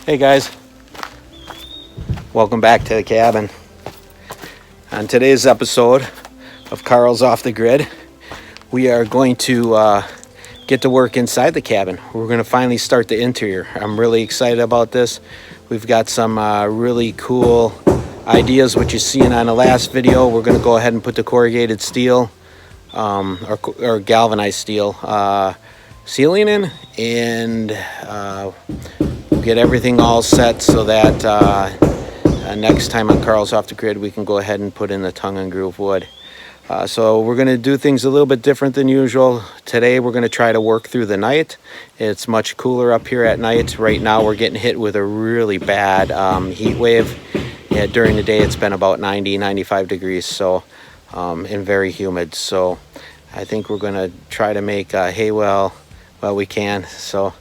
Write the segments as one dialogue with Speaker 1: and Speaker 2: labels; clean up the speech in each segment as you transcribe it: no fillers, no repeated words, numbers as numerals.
Speaker 1: Hey guys, welcome back to the cabin. On today's episode of Carl's Off the Grid, we are going to get to work inside the cabin. We're going to finally start the interior. I'm really excited about this. We've got some really cool ideas, what you've seen on the last video. We're going to go ahead and put the corrugated steel or galvanized steel ceiling in, and get everything all set so that next time on Carl's Off the Grid we can go ahead and put in the tongue and groove wood. So we're going to do things a little bit different than usual. Today we're going to try to work through the night. It's much cooler up here at night. Right now we're getting hit with a really bad heat wave. Yeah, during the day it's been about 90-95 degrees, so and very humid. So I think we're going to try to make hay while we can. So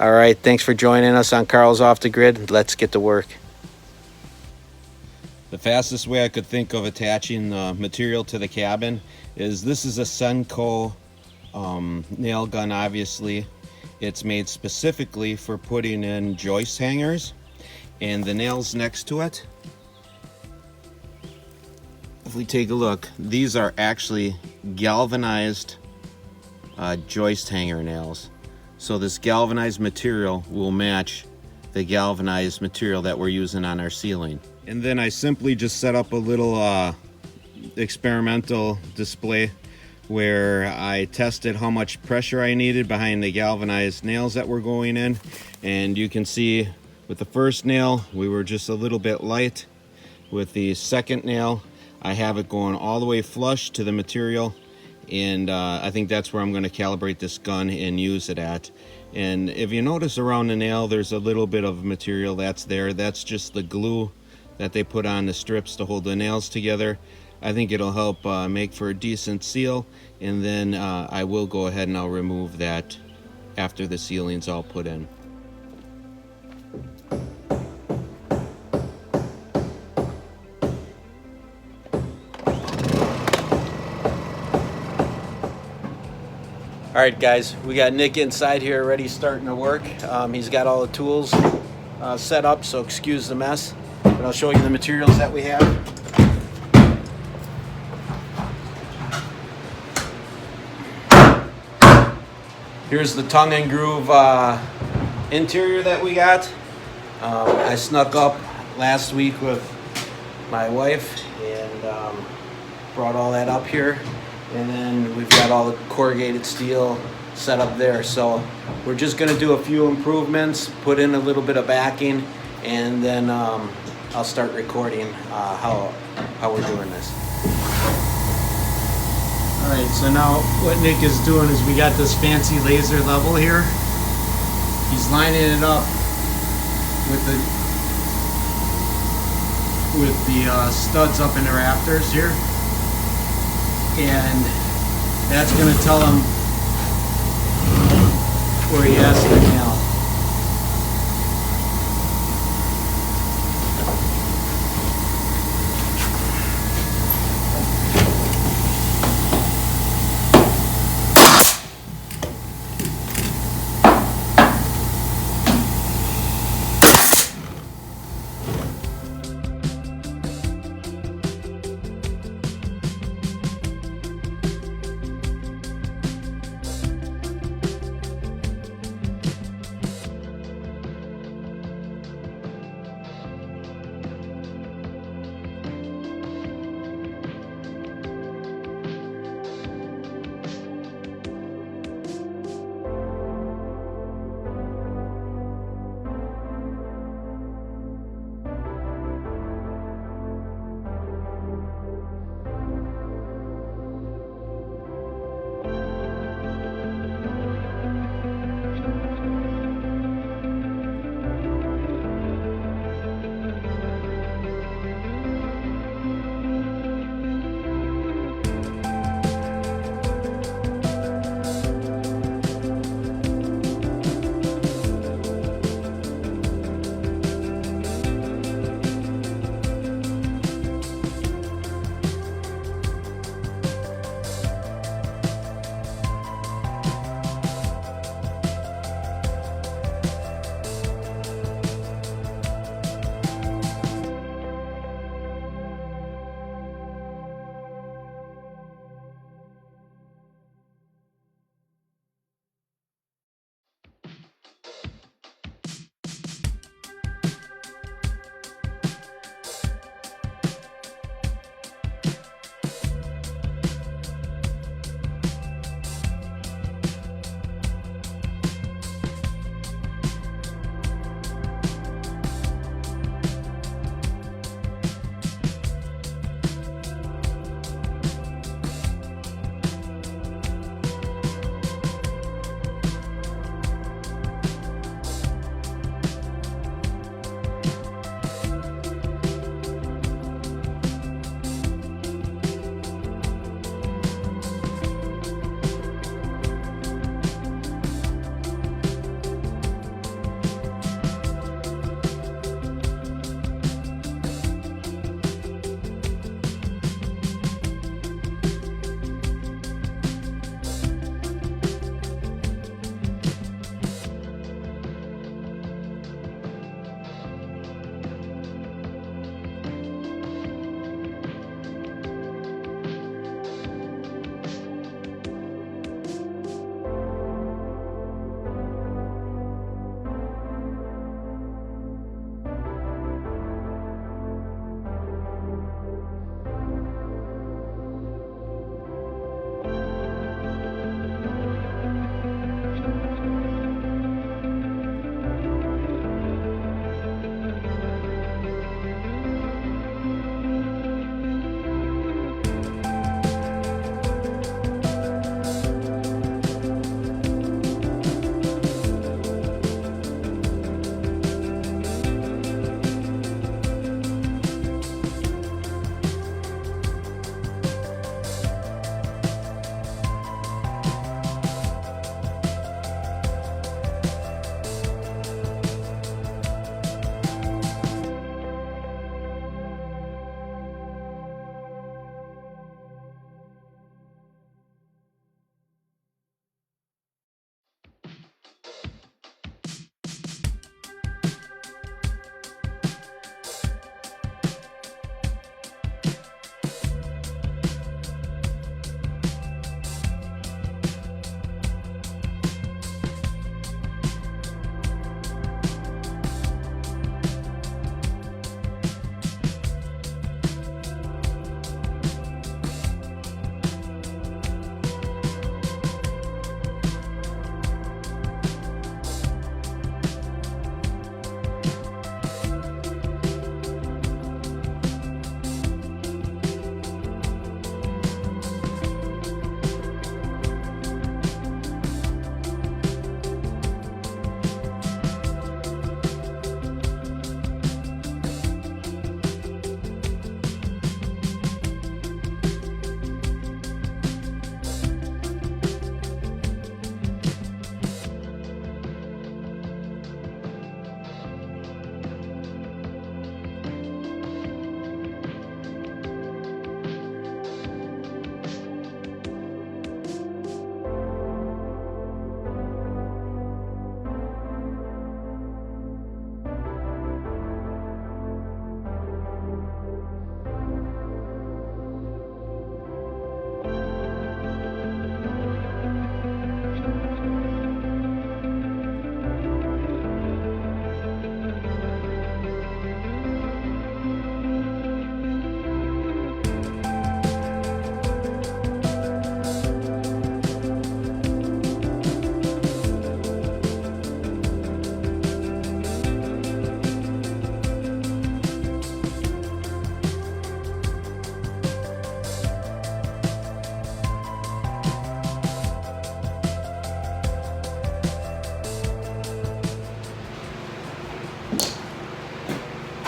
Speaker 1: all right, thanks for joining us on Carl's Off the Grid. Let's get to work. The fastest way I could think of attaching the material to the cabin is this is a Senko nail gun, obviously. It's made specifically for putting in joist hangers, and the nails next to it, if we take a look, these are actually galvanized joist hanger nails. So this galvanized material will match the galvanized material that we're using on our ceiling. And then I simply just set up a little experimental display where I tested how much pressure I needed behind the galvanized nails that were going in. And you can see with the first nail, we were just a little bit light. With the second nail, I have it going all the way flush to the material. And I think that's where I'm going to calibrate this gun and use it at. And if you notice around the nail, there's a little bit of material that's there. That's just the glue that they put on the strips to hold the nails together. I think it'll help make for a decent seal. And then I will go ahead and I'll remove that after the sealing's all put in. All right, guys, we got Nick inside here already starting to work. He's got all the tools set up, so excuse the mess. But I'll show you the materials that we have. Here's the tongue and groove interior that we got. I snuck up last week with my wife and brought all that up here. And then we've got all the corrugated steel set up there. So we're just gonna do a few improvements, put in a little bit of backing, and then I'll start recording how we're doing this. All right, so now what Nick is doing is we got this fancy laser level here. He's lining it up with the studs up in the rafters here. And that's going to tell him where he has to nail.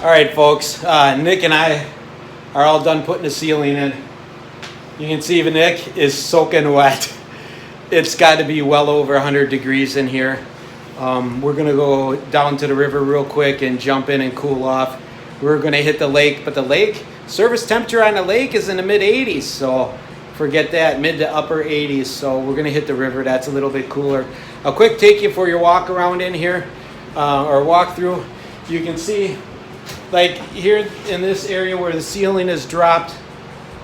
Speaker 1: All right, folks, Nick and I are all done putting the ceiling in. You can see Nick is soaking wet. It's got to be well over 100 degrees in here. We're going to go down to the river real quick and jump in and cool off. We're going to hit the lake, but the lake, surface temperature on the lake is in the mid 80s, so forget that, mid to upper 80s. So we're going to hit the river. That's a little bit cooler. A quick take you for your walk around in here, or walk through. You can see, like here in this area where the ceiling is dropped,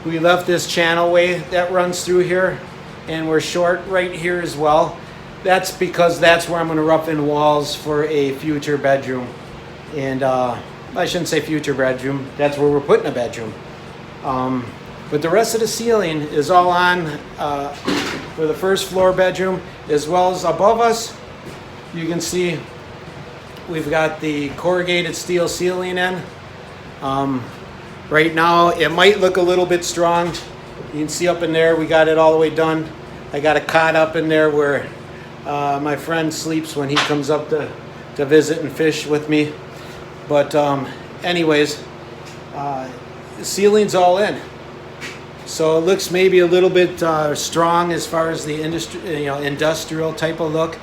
Speaker 1: we left this channelway that runs through here, and we're short right here as well. That's because that's where I'm going to rough in walls for a future bedroom. And I shouldn't say future bedroom, that's where we're putting a bedroom. But the rest of the ceiling is all on for the first floor bedroom, as well as above us. You can see we've got the corrugated steel ceiling in. Right now it might look a little bit strong. You can see up in there we got it all the way done. I got a cot up in there where my friend sleeps when he comes up to visit and fish with me. But anyways, the ceiling's all in. So it looks maybe a little bit strong as far as the industrial type of look.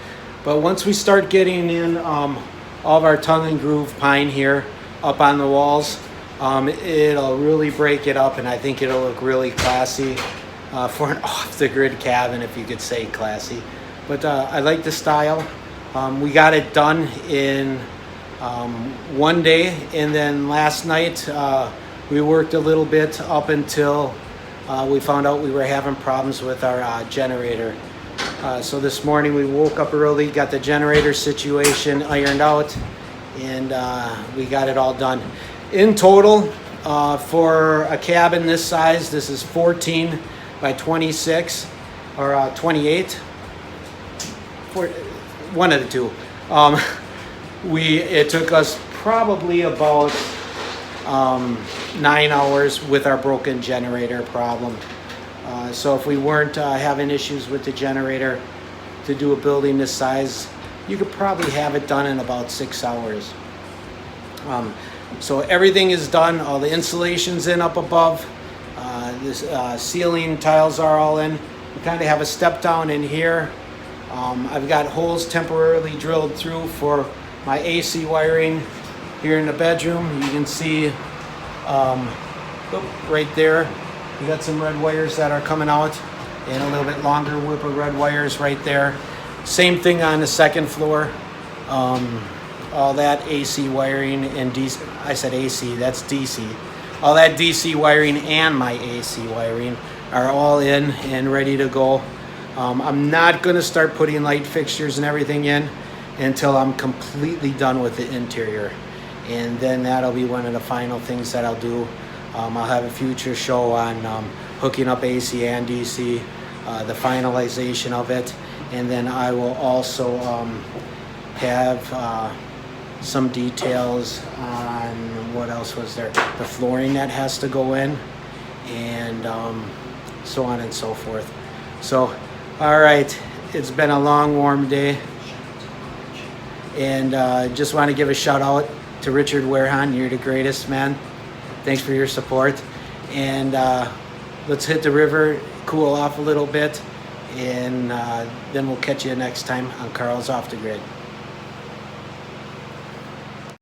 Speaker 1: But once we start getting in all of our tongue and groove pine here up on the walls, it'll really break it up, and I think it'll look really classy for an off-the-grid cabin, if you could say classy. But I like the style. We got it done in one day, and then last night we worked a little bit up until we found out we were having problems with our generator. So this morning we woke up early, got the generator situation ironed out, and we got it all done. In total, for a cabin this size, this is 14 by 26 or 28. One of the two. It took us probably about 9 hours with our broken generator problem. So if we weren't having issues with the generator to do a building this size, you could probably have it done in about 6 hours. So everything is done. All the insulation's in up above. The ceiling tiles are all in. We kind of have a step down in here. I've got holes temporarily drilled through for my AC wiring here in the bedroom. You can see right there, we got some red wires that are coming out, and a little bit longer whip of red wires right there. Same thing on the second floor. All that AC wiring and DC, I said AC, that's DC. All that DC wiring and my AC wiring are all in and ready to go. I'm not going to start putting light fixtures and everything in until I'm completely done with the interior. And then that'll be one of the final things that I'll do. I'll have a future show on hooking up AC and DC, the finalization of it. And then I will also have some details on what else was there. The flooring that has to go in, and so on and so forth. So, all right, it's been a long, warm day. And just want to give a shout out to Richard Warehan. You're the greatest, man. Thanks for your support. And let's hit the river, cool off a little bit, and then we'll catch you next time on Karl's Off the Grid.